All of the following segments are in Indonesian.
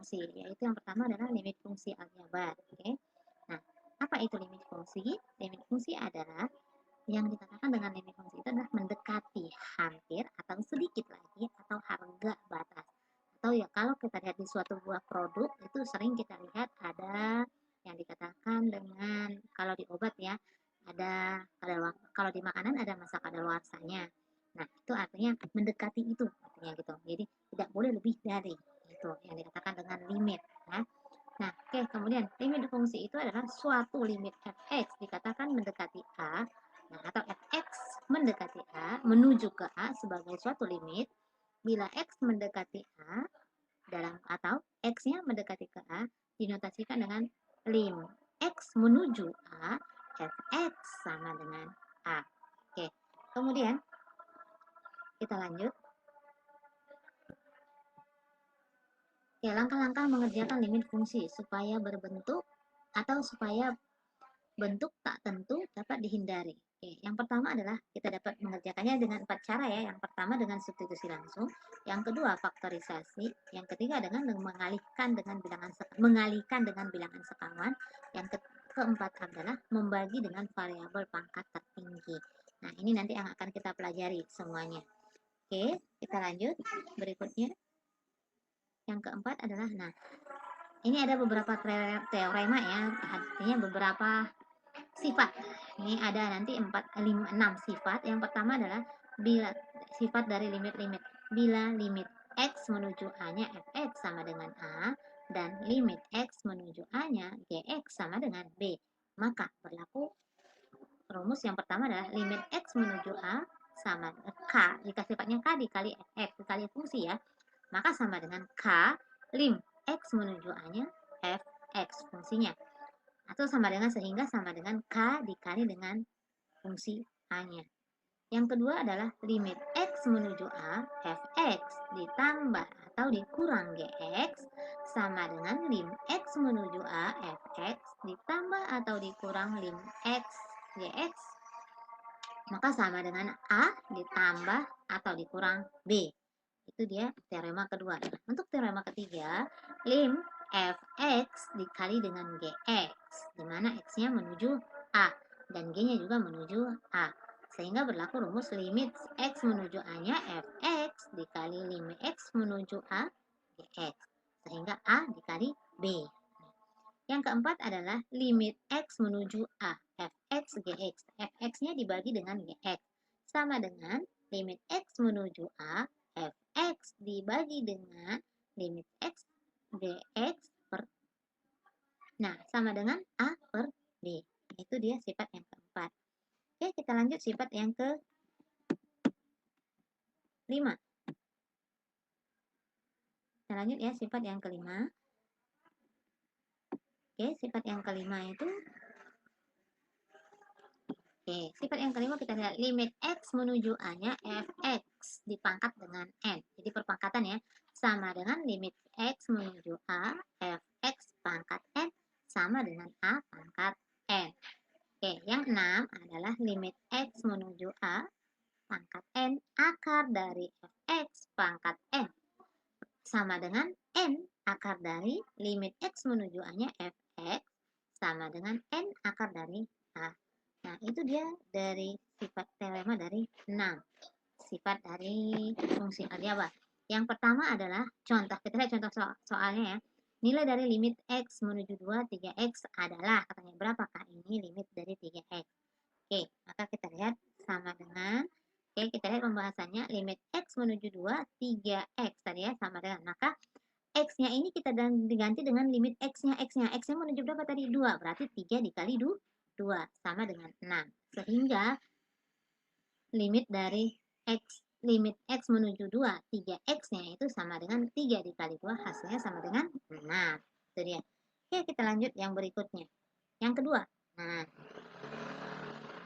fungsi, yaitu yang pertama adalah limit fungsi aljabar. Oke. Nah, apa itu limit fungsi? Limit fungsi adalah yang dikatakan dengan limit fungsi itu adalah mendekati hampir atau sedikit lagi atau harga batas. Atau ya kalau kita lihat di suatu buah produk itu sering kita lihat ada yang dikatakan dengan kalau di obat ya ada kalau di makanan ada masa kadaluarsanya. Nah, itu artinya mendekati itu artinya gitu. Jadi tidak boleh lebih dari itu yang dikatakan dengan limit ya. Nah, oke, kemudian limit fungsi itu adalah suatu limit fx dikatakan mendekati a, nah, atau fx mendekati a menuju ke a sebagai suatu limit bila x mendekati a dalam atau x-nya mendekati ke a dinotasikan dengan lim x menuju a fx sama dengan a. Oke, kemudian kita lanjut. Oke, langkah-langkah mengerjakan limit fungsi supaya berbentuk atau supaya bentuk tak tentu dapat dihindari. Oke, yang pertama adalah kita dapat mengerjakannya dengan 4 cara ya. Yang pertama dengan substitusi langsung, yang kedua faktorisasi, yang ketiga dengan mengalihkan dengan bilangan sekawan, yang keempat adalah membagi dengan variabel pangkat tertinggi. Nah, ini nanti yang akan kita pelajari semuanya. Oke, kita lanjut berikutnya. Yang keempat adalah, nah, ini ada beberapa teorema ya, artinya beberapa sifat. Ini ada nanti 6 sifat. Yang pertama adalah bila sifat dari limit-limit. Bila limit x menuju a-nya fx sama dengan a dan limit x menuju a-nya gx sama dengan b, maka berlaku rumus yang pertama adalah limit x menuju a sama k, jika sifatnya k dikali fx dikali fungsi ya, maka sama dengan k lim x menuju a-nya fx fungsinya, atau sama dengan sehingga sama dengan k dikali dengan fungsi a-nya. Yang kedua adalah limit x menuju a fx ditambah atau dikurang gx sama dengan lim x menuju a fx ditambah atau dikurang lim x gx, maka sama dengan a ditambah atau dikurang b. Itu dia teorema kedua. Untuk teorema ketiga, lim fx dikali dengan gx, di mana x-nya menuju a dan g-nya juga menuju a. Sehingga berlaku rumus limit x menuju a-nya fx dikali lim x menuju a gx. Sehingga a dikali b. Yang keempat adalah limit x menuju a fx gx. Fx-nya dibagi dengan gx. Sama dengan limit x menuju a fx dibagi dengan limit x dx per, nah, sama dengan a per b. Itu dia sifat yang keempat. Oke, kita lanjut sifat yang kelima. Kita lanjut ya sifat yang kelima. Oke, sifat yang kelima itu sifat yang kelima kita lihat limit x menuju a-nya fx dipangkat dengan n. Jadi perpangkatan ya, sama dengan limit x menuju a fx pangkat n sama dengan a pangkat n. Oke, yang 6 adalah limit x menuju a pangkat n akar dari fx pangkat n sama dengan n akar dari limit x menuju a-nya fx sama dengan n akar dari a. Nah, itu dia dari sifat teorema dari 6 sifat dari fungsi aljabar. Yang pertama adalah contoh. Kita lihat contoh soalnya ya. Nilai dari limit x menuju 2, 3x adalah, katanya berapakah ini limit dari 3x? Oke, maka kita lihat sama dengan, kita lihat pembahasannya, limit x menuju 2, 3x tadi ya, sama dengan, maka x-nya ini kita diganti dengan limit x-nya menuju berapa tadi? 2, berarti 3 dikali 2 sama dengan 6. Sehingga limit dari limit x menuju 2, 3x-nya itu sama dengan 3 dikali 2, hasilnya sama dengan 6. Itu dia. Oke, kita lanjut yang berikutnya. Yang kedua. Nah,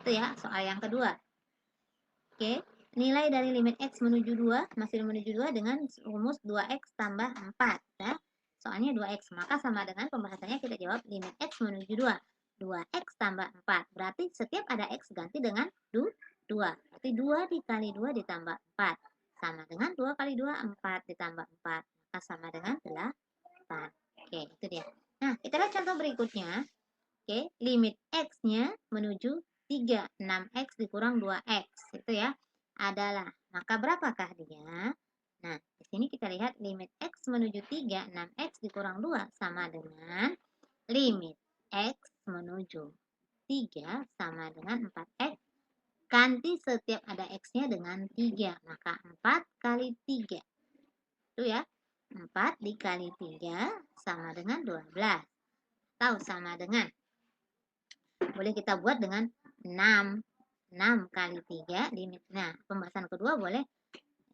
itu ya soal yang kedua. Oke, nilai dari limit x menuju 2, masih menuju 2 dengan rumus 2x tambah 4. Ya. Soalnya 2x, maka sama dengan pembahasannya kita jawab limit x menuju 2. 2x tambah 4. Berarti setiap ada x ganti dengan 2. Berarti 2 dikali 2 ditambah 4. Sama dengan 2 kali 2, 4 ditambah 4. Maka sama dengan 8. pada contoh berikutnya, oke, limit X-nya menuju 3, 6X dikurang 2X, itu ya, adalah, maka berapakah dia? Nah, di sini kita lihat limit X menuju 3, 6X dikurang 2 sama dengan limit X menuju 3 sama dengan 4X. Ganti setiap ada X-nya dengan 3, maka 4 kali 3. Itu ya, 4 dikali 3 sama dengan 12. Atau sama dengan, boleh kita buat dengan 6. 6 kali 3 limit. Nah, pembahasan kedua boleh.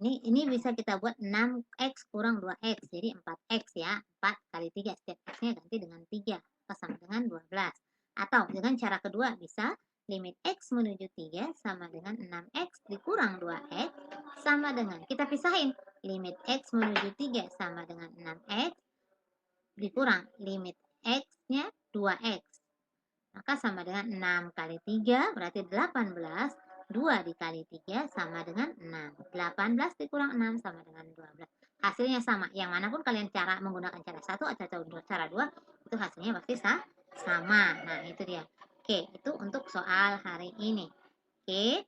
Ini bisa kita buat 6X kurang 2X. Jadi 4X ya. 4 kali 3. Setiap X-nya ganti dengan 3. Sama dengan 12. Atau dengan cara kedua bisa limit X menuju 3 sama dengan 6X dikurang 2X sama dengan, kita pisahin, limit X menuju 3 sama dengan 6X dikurang limit X-nya 2X. Maka sama dengan 6 kali 3 berarti 18. 2 dikali 3 sama dengan 6. 18 dikurang 6 sama dengan 12. Hasilnya sama. Yang manapun kalian menggunakan cara 1 atau cara 2, itu hasilnya pasti sama. Nah, itu dia. Oke, itu untuk soal hari ini. Oke.